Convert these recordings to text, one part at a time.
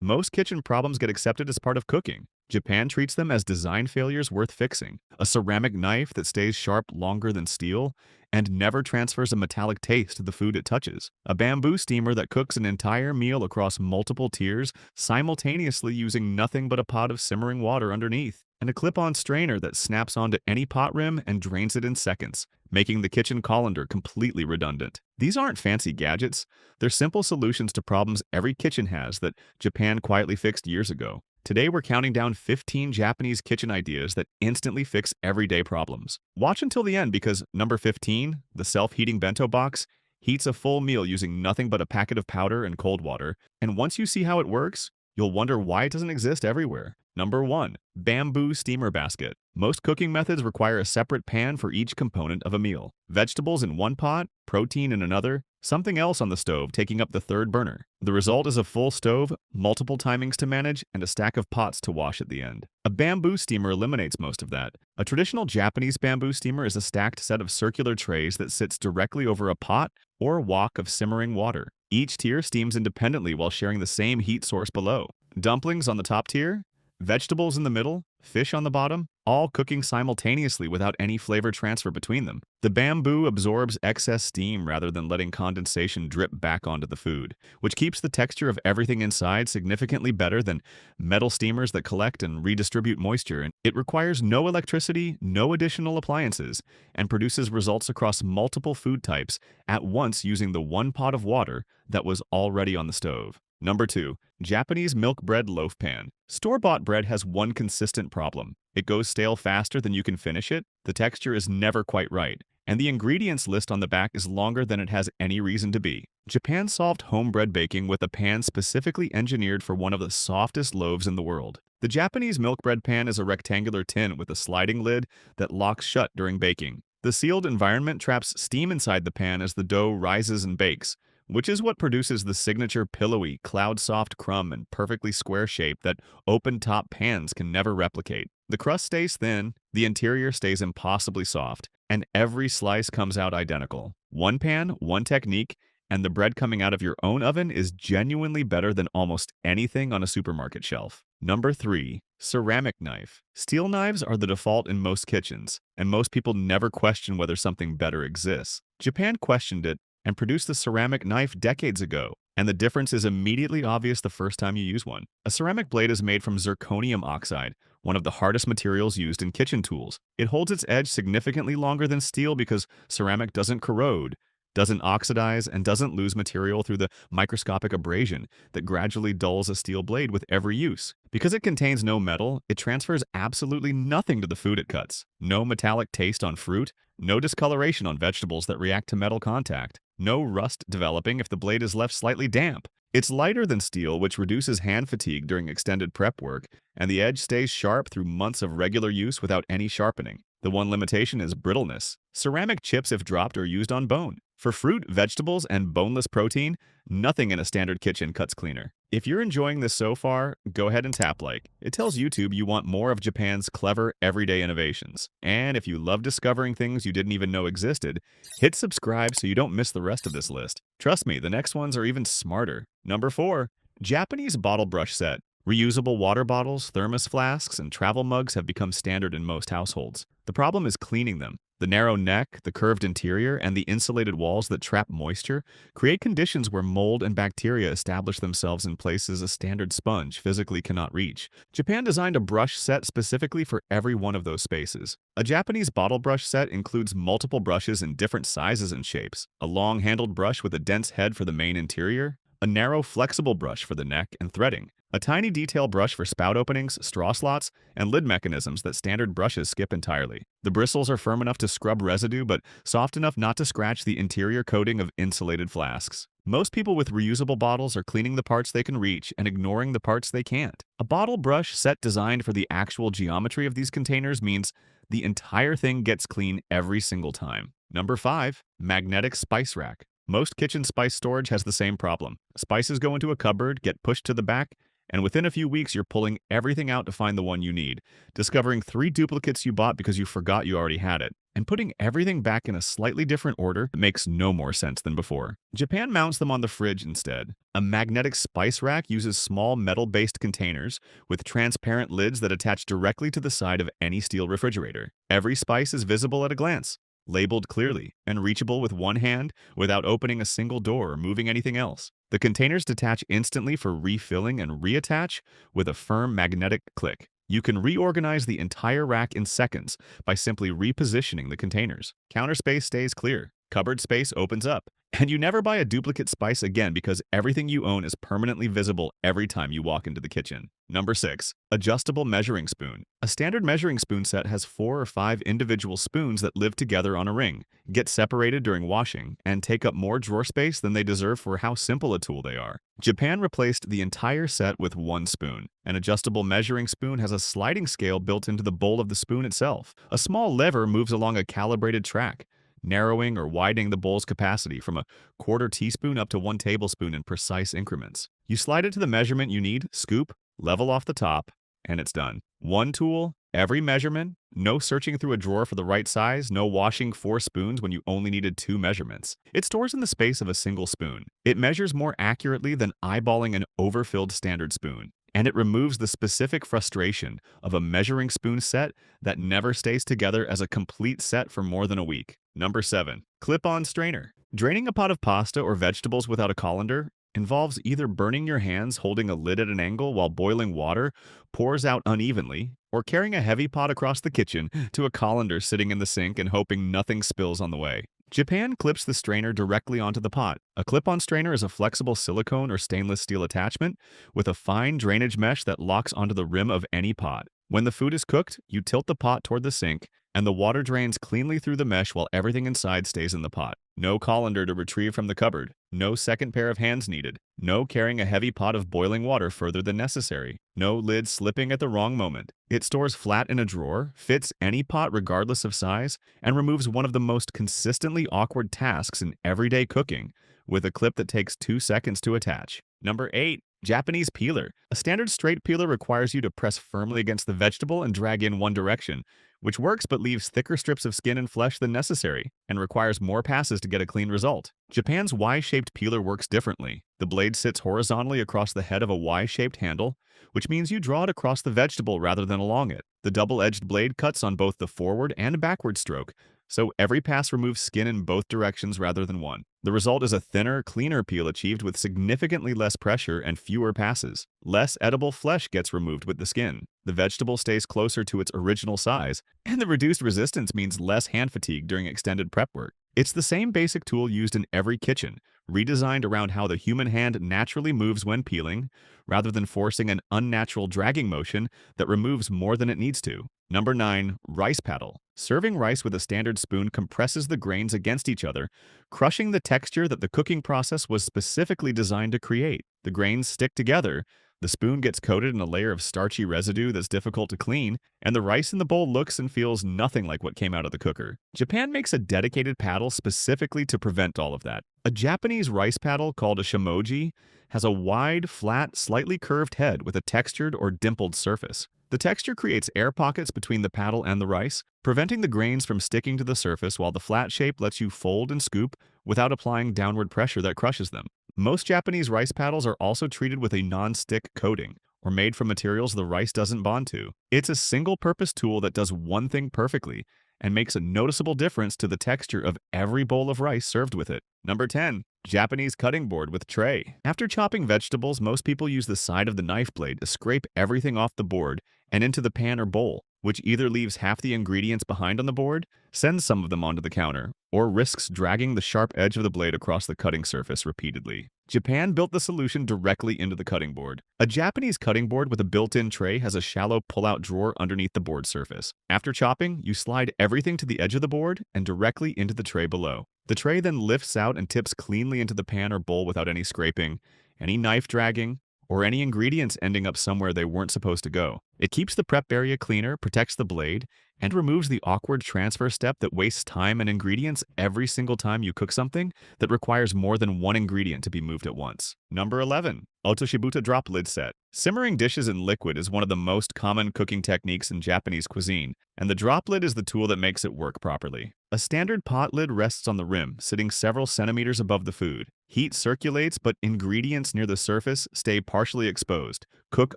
Most kitchen problems get accepted as part of cooking. Japan treats them as design failures worth fixing. A ceramic knife that stays sharp longer than steel and never transfers a metallic taste to the food it touches. A bamboo steamer that cooks an entire meal across multiple tiers simultaneously using nothing but a pot of simmering water underneath. And a clip-on strainer that snaps onto any pot rim and drains it in seconds, making the kitchen colander completely redundant. These aren't fancy gadgets. They're simple solutions to problems every kitchen has that Japan quietly fixed years ago. Today, we're counting down 15 Japanese kitchen ideas that instantly fix everyday problems. Watch until the end because number 15, the self-heating bento box, heats a full meal using nothing but a packet of powder and cold water. And once you see how it works, you'll wonder why it doesn't exist everywhere. Number 1. Bamboo steamer basket. Most cooking methods require a separate pan for each component of a meal. Vegetables in one pot, protein in another, something else on the stove taking up the third burner. The result is a full stove, multiple timings to manage, and a stack of pots to wash at the end. A bamboo steamer eliminates most of that. A traditional Japanese bamboo steamer is a stacked set of circular trays that sits directly over a pot or wok of simmering water. Each tier steams independently while sharing the same heat source below. Dumplings on the top tier, vegetables in the middle, fish on the bottom, all cooking simultaneously without any flavor transfer between them. The bamboo absorbs excess steam rather than letting condensation drip back onto the food, which keeps the texture of everything inside significantly better than metal steamers that collect and redistribute moisture. And it requires no electricity, no additional appliances, and produces results across multiple food types at once using the one pot of water that was already on the stove. Number 2. Japanese milk bread loaf pan. Store-bought bread has one consistent problem. It goes stale faster than you can finish it, the texture is never quite right, and the ingredients list on the back is longer than it has any reason to be. Japan solved home bread baking with a pan specifically engineered for one of the softest loaves in the world. The Japanese milk bread pan is a rectangular tin with a sliding lid that locks shut during baking. The sealed environment traps steam inside the pan as the dough rises and bakes, which is what produces the signature pillowy, cloud-soft crumb and perfectly square shape that open-top pans can never replicate. The crust stays thin, the interior stays impossibly soft, and every slice comes out identical. One pan, one technique, and the bread coming out of your own oven is genuinely better than almost anything on a supermarket shelf. Number 3. Ceramic knife. Steel knives are the default in most kitchens, and most people never question whether something better exists. Japan questioned it and produced the ceramic knife decades ago, and the difference is immediately obvious the first time you use one. A ceramic blade is made from zirconium oxide, one of the hardest materials used in kitchen tools. It holds its edge significantly longer than steel because ceramic doesn't corrode, doesn't oxidize, and doesn't lose material through the microscopic abrasion that gradually dulls a steel blade with every use. Because it contains no metal, it transfers absolutely nothing to the food it cuts. No metallic taste on fruit, no discoloration on vegetables that react to metal contact, no rust developing if the blade is left slightly damp. It's lighter than steel, which reduces hand fatigue during extended prep work, and the edge stays sharp through months of regular use without any sharpening. The one limitation is brittleness. Ceramic chips, if dropped, are used on bone. For fruit, vegetables, and boneless protein, nothing in a standard kitchen cuts cleaner. If you're enjoying this so far, go ahead and tap like. It tells YouTube you want more of Japan's clever, everyday innovations. And if you love discovering things you didn't even know existed, hit subscribe so you don't miss the rest of this list. Trust me, the next ones are even smarter. Number 4. Japanese bottle brush set. Reusable water bottles, thermos flasks, and travel mugs have become standard in most households. The problem is cleaning them. The narrow neck, the curved interior, and the insulated walls that trap moisture create conditions where mold and bacteria establish themselves in places a standard sponge physically cannot reach. Japan designed a brush set specifically for every one of those spaces. A Japanese bottle brush set includes multiple brushes in different sizes and shapes, a long-handled brush with a dense head for the main interior, a narrow, flexible brush for the neck and threading, a tiny detail brush for spout openings, straw slots, and lid mechanisms that standard brushes skip entirely. The bristles are firm enough to scrub residue but soft enough not to scratch the interior coating of insulated flasks. Most people with reusable bottles are cleaning the parts they can reach and ignoring the parts they can't. A bottle brush set designed for the actual geometry of these containers means the entire thing gets clean every single time. Number 5. Magnetic spice rack. Most kitchen spice storage has the same problem. Spices go into a cupboard, get pushed to the back, And within a few weeks, you're pulling everything out to find the one you need, discovering 3 duplicates you bought because you forgot you already had it, and putting everything back in a slightly different order that makes no more sense than before. Japan mounts them on the fridge instead. A magnetic spice rack uses small metal-based containers with transparent lids that attach directly to the side of any steel refrigerator. Every spice is visible at a glance, labeled clearly, and reachable with one hand without opening a single door or moving anything else. The containers detach instantly for refilling and reattach with a firm magnetic click. You can reorganize the entire rack in seconds by simply repositioning the containers. Counter space stays clear, cupboard space opens up, and you never buy a duplicate spice again because everything you own is permanently visible every time you walk into the kitchen. Number 6. Adjustable measuring spoon. A standard measuring spoon set has 4 or 5 individual spoons that live together on a ring, get separated during washing, and take up more drawer space than they deserve for how simple a tool they are. Japan replaced the entire set with one spoon. An adjustable measuring spoon has a sliding scale built into the bowl of the spoon itself. A small lever moves along a calibrated track, narrowing or widening the bowl's capacity from a quarter teaspoon up to 1 tablespoon in precise increments. You slide it to the measurement you need, scoop, level off the top, and it's done. One tool, every measurement, no searching through a drawer for the right size, no washing 4 spoons when you only needed 2 measurements. It stores in the space of a single spoon. It measures more accurately than eyeballing an overfilled standard spoon. And it removes the specific frustration of a measuring spoon set that never stays together as a complete set for more than a week. Number 7. Clip-on strainer. Draining a pot of pasta or vegetables without a colander involves either burning your hands holding a lid at an angle while boiling water pours out unevenly, or carrying a heavy pot across the kitchen to a colander sitting in the sink and hoping nothing spills on the way. Japan clips the strainer directly onto the pot. A clip-on strainer is a flexible silicone or stainless steel attachment with a fine drainage mesh that locks onto the rim of any pot. When the food is cooked, you tilt the pot toward the sink, and the water drains cleanly through the mesh while everything inside stays in the pot. No colander to retrieve from the cupboard. No second pair of hands needed. No carrying a heavy pot of boiling water further than necessary. No lid slipping at the wrong moment. It stores flat in a drawer, fits any pot regardless of size, and removes one of the most consistently awkward tasks in everyday cooking with a clip that takes 2 seconds to attach. Number 8. Japanese peeler. A standard straight peeler requires you to press firmly against the vegetable and drag in one direction, which works but leaves thicker strips of skin and flesh than necessary, and requires more passes to get a clean result. Japan's Y-shaped peeler works differently. The blade sits horizontally across the head of a Y-shaped handle, which means you draw it across the vegetable rather than along it. The double-edged blade cuts on both the forward and backward stroke, so every pass removes skin in both directions rather than one. The result is a thinner, cleaner peel achieved with significantly less pressure and fewer passes. Less edible flesh gets removed with the skin. The vegetable stays closer to its original size, and the reduced resistance means less hand fatigue during extended prep work. It's the same basic tool used in every kitchen, redesigned around how the human hand naturally moves when peeling, rather than forcing an unnatural dragging motion that removes more than it needs to. Number 9. Rice paddle. Serving rice with a standard spoon compresses the grains against each other, crushing the texture that the cooking process was specifically designed to create. The grains stick together, the spoon gets coated in a layer of starchy residue that's difficult to clean, and the rice in the bowl looks and feels nothing like what came out of the cooker. Japan makes a dedicated paddle specifically to prevent all of that. A Japanese rice paddle called a shamoji has a wide, flat, slightly curved head with a textured or dimpled surface. The texture creates air pockets between the paddle and the rice, preventing the grains from sticking to the surface, while the flat shape lets you fold and scoop without applying downward pressure that crushes them. Most Japanese rice paddles are also treated with a non-stick coating, or made from materials the rice doesn't bond to. It's a single-purpose tool that does one thing perfectly and makes a noticeable difference to the texture of every bowl of rice served with it. Number 10. Japanese cutting board with tray. After chopping vegetables, most people use the side of the knife blade to scrape everything off the board and into the pan or bowl, which either leaves half the ingredients behind on the board, sends some of them onto the counter, or risks dragging the sharp edge of the blade across the cutting surface repeatedly. Japan built the solution directly into the cutting board. A Japanese cutting board with a built-in tray has a shallow pull-out drawer underneath the board surface. After chopping, you slide everything to the edge of the board and directly into the tray below. The tray then lifts out and tips cleanly into the pan or bowl without any scraping, any knife dragging, or any ingredients ending up somewhere they weren't supposed to go. It keeps the prep area cleaner, protects the blade, and removes the awkward transfer step that wastes time and ingredients every single time you cook something that requires more than one ingredient to be moved at once. Number 11. Otoshibuta Drop Lid Set. Simmering dishes in liquid is one of the most common cooking techniques in Japanese cuisine, and the drop lid is the tool that makes it work properly. A standard pot lid rests on the rim, sitting several centimeters above the food. Heat circulates, but ingredients near the surface stay partially exposed, cook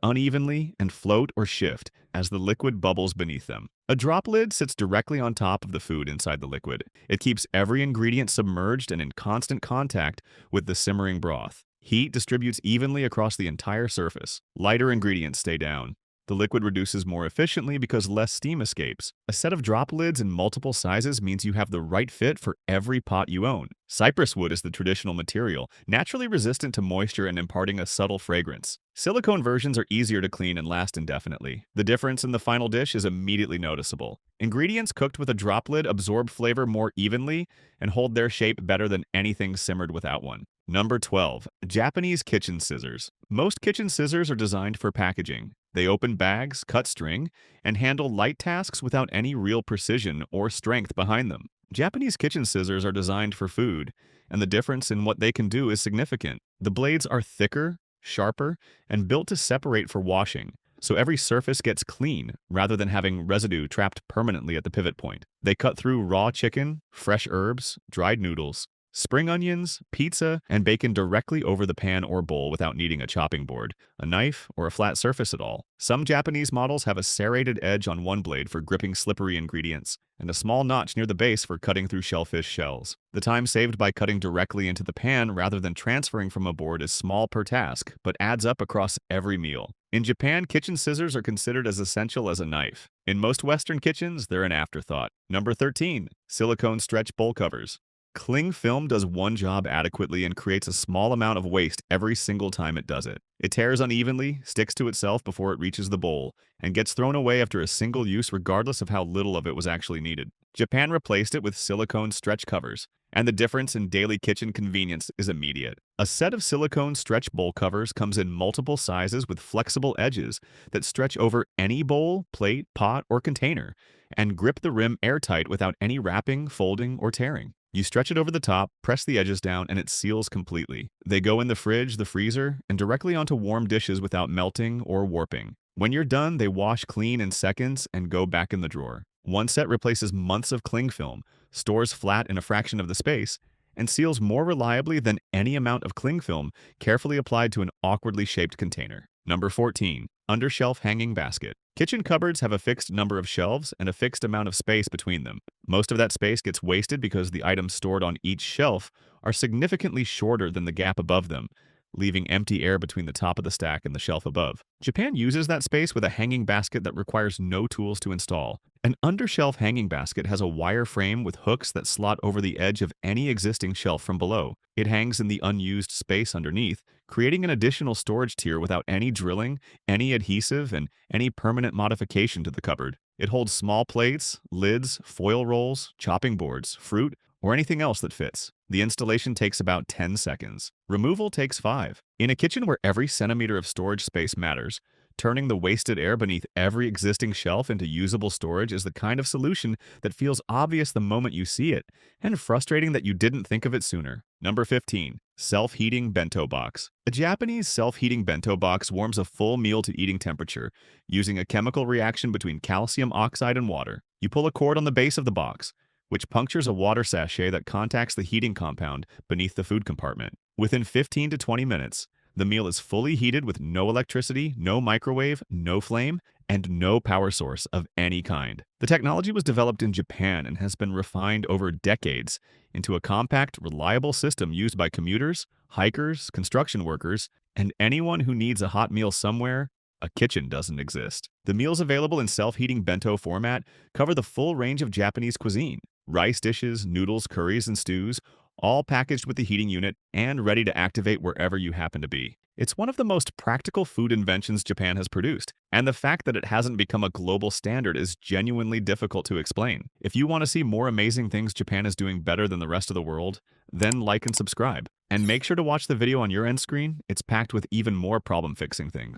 unevenly, and float or shift as the liquid bubbles beneath them. A drop lid sits directly on top of the food inside the liquid. It keeps every ingredient submerged and in constant contact with the simmering broth. Heat distributes evenly across the entire surface. Lighter ingredients stay down. The liquid reduces more efficiently because less steam escapes. A set of drop lids in multiple sizes means you have the right fit for every pot you own. Cypress wood is the traditional material, naturally resistant to moisture and imparting a subtle fragrance. Silicone versions are easier to clean and last indefinitely. The difference in the final dish is immediately noticeable. Ingredients cooked with a drop lid absorb flavor more evenly and hold their shape better than anything simmered without one. Number 12. Japanese kitchen scissors. Most kitchen scissors are designed for packaging. They open bags, cut string, and handle light tasks without any real precision or strength behind them. Japanese kitchen scissors are designed for food, and the difference in what they can do is significant. The blades are thicker, sharper, and built to separate for washing, so every surface gets clean rather than having residue trapped permanently at the pivot point. They cut through raw chicken, fresh herbs, dried noodles, spring onions, pizza, and bacon directly over the pan or bowl without needing a chopping board, a knife, or a flat surface at all. Some Japanese models have a serrated edge on one blade for gripping slippery ingredients, and a small notch near the base for cutting through shellfish shells. The time saved by cutting directly into the pan rather than transferring from a board is small per task, but adds up across every meal. In Japan, kitchen scissors are considered as essential as a knife. In most Western kitchens, they're an afterthought. Number 13. Silicone stretch bowl covers. Cling film does one job adequately and creates a small amount of waste every single time it does it. It tears unevenly, sticks to itself before it reaches the bowl, and gets thrown away after a single use regardless of how little of it was actually needed. Japan replaced it with silicone stretch covers, and the difference in daily kitchen convenience is immediate. A set of silicone stretch bowl covers comes in multiple sizes with flexible edges that stretch over any bowl, plate, pot, or container, and grip the rim airtight without any wrapping, folding, or tearing. You stretch it over the top, press the edges down, and it seals completely. They go in the fridge, the freezer, and directly onto warm dishes without melting or warping. When you're done, they wash clean in seconds and go back in the drawer. One set replaces months of cling film, stores flat in a fraction of the space, and seals more reliably than any amount of cling film carefully applied to an awkwardly shaped container. Number 14. Undershelf hanging basket. Kitchen cupboards have a fixed number of shelves and a fixed amount of space between them. Most of that space gets wasted because the items stored on each shelf are significantly shorter than the gap above them, leaving empty air between the top of the stack and the shelf above. Japan uses that space with a hanging basket that requires no tools to install. An undershelf hanging basket has a wire frame with hooks that slot over the edge of any existing shelf from below. It hangs in the unused space underneath, creating an additional storage tier without any drilling, any adhesive, and any permanent modification to the cupboard. It holds small plates, lids, foil rolls, chopping boards, fruit, or anything else that fits. The installation takes about 10 seconds. Removal takes 5. In a kitchen where every centimeter of storage space matters, turning the wasted air beneath every existing shelf into usable storage is the kind of solution that feels obvious the moment you see it, and frustrating that you didn't think of it sooner. Number 15. Self-heating bento box. A Japanese self-heating bento box warms a full meal to eating temperature using a chemical reaction between calcium oxide and water. You pull a cord on the base of the box, which punctures a water sachet that contacts the heating compound beneath the food compartment. Within 15 to 20 minutes, the meal is fully heated with no electricity, no microwave, no flame, and no power source of any kind. The technology was developed in Japan and has been refined over decades into a compact, reliable system used by commuters, hikers, construction workers, and anyone who needs a hot meal somewhere a kitchen doesn't exist. The meals available in self-heating bento format cover the full range of Japanese cuisine. Rice dishes, noodles, curries, and stews, all packaged with the heating unit and ready to activate wherever you happen to be. It's one of the most practical food inventions Japan has produced, and the fact that it hasn't become a global standard is genuinely difficult to explain. If you want to see more amazing things Japan is doing better than the rest of the world, then like and subscribe. And make sure to watch the video on your end screen, it's packed with even more problem-fixing things.